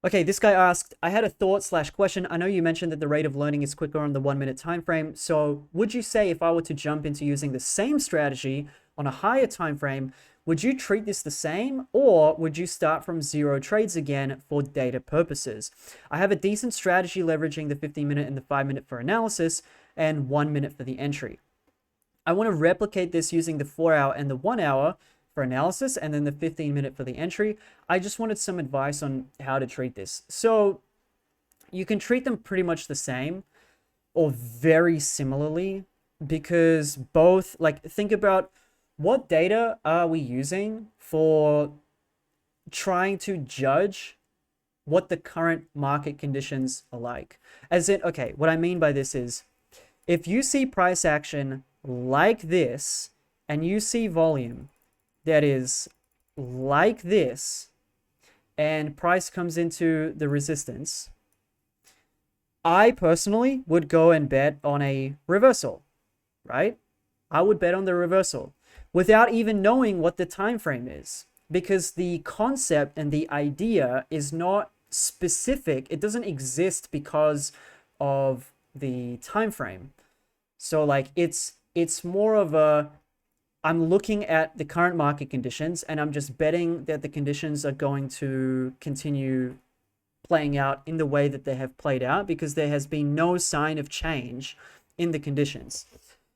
Okay, this guy asked, I had a thought slash question. I know you mentioned that the rate of learning is quicker on the 1 minute time frame. So would you say if I were to jump into using the same strategy on a higher time frame, would you treat this the same, or would you start from zero trades again for data purposes? I have a decent strategy leveraging the 15-minute and the 5-minute for analysis and 1 minute for the entry. I want to replicate this using the 4 hour and the 1 hour for analysis and then the 15-minute for the entry. I just wanted some advice on how to treat this. So you can treat them pretty much the same or very similarly, because both, like, think about what data are we using for trying to judge what the current market conditions are like. As in, okay, what I mean by this is, if you see price action like this and you see volume that is like this and price comes into the resistance, I personally would go and bet on a reversal, right? I would bet on the reversal without even knowing what the time frame is, because the concept and the idea is not specific. It doesn't exist because of the time frame. So like it's more of a, I'm looking at the current market conditions and I'm just betting that the conditions are going to continue playing out in the way that they have played out, because there has been no sign of change in the conditions.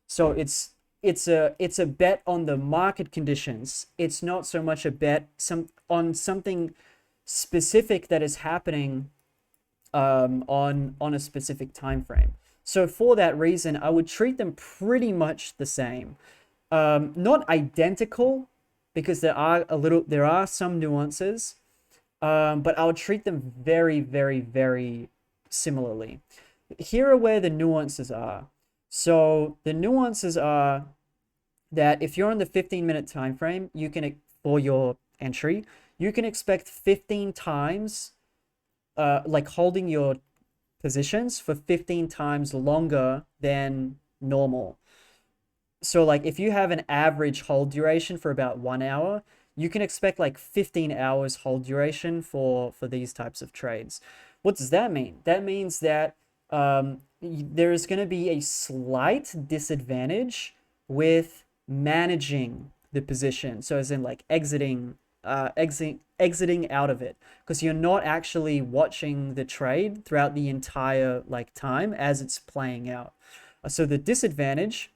So it's a bet on the market conditions. It's not so much a bet on something specific that is happening on a specific time frame. So for that reason, I would treat them pretty much the same. Not identical, because there are some nuances, but I would treat them very, very, very similarly. Here are where the nuances are. So the nuances are that if you're on the 15-minute time frame, you can, for your entry, you can expect 15 times, like holding your positions for 15 times longer than normal. So like if you have an average hold duration for about 1 hour, you can expect like 15 hours hold duration for these types of trades. What does that mean? That means that there is going to be a slight disadvantage with managing the position. So as in like exiting out of it, because you're not actually watching the trade throughout the entire like time as it's playing out. So the disadvantage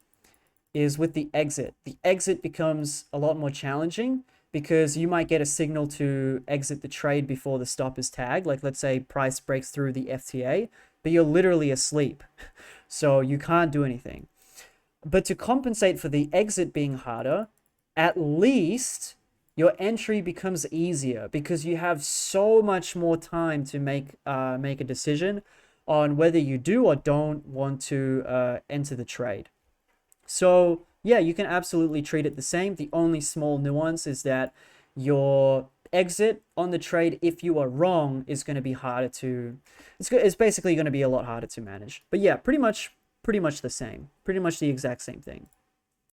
is with the exit. The exit becomes a lot more challenging because you might get a signal to exit the trade before the stop is tagged. Like let's say price breaks through the FTA, but you're literally asleep. So you can't do anything. But to compensate for the exit being harder, at least your entry becomes easier because you have so much more time to make a decision on whether you do or don't want to enter the trade. So yeah, you can absolutely treat it the same. The only small nuance is that your exit on the trade, if you are wrong, is going to be harder to, it's basically going to be a lot harder to manage. But yeah, pretty much the same, pretty much the exact same thing.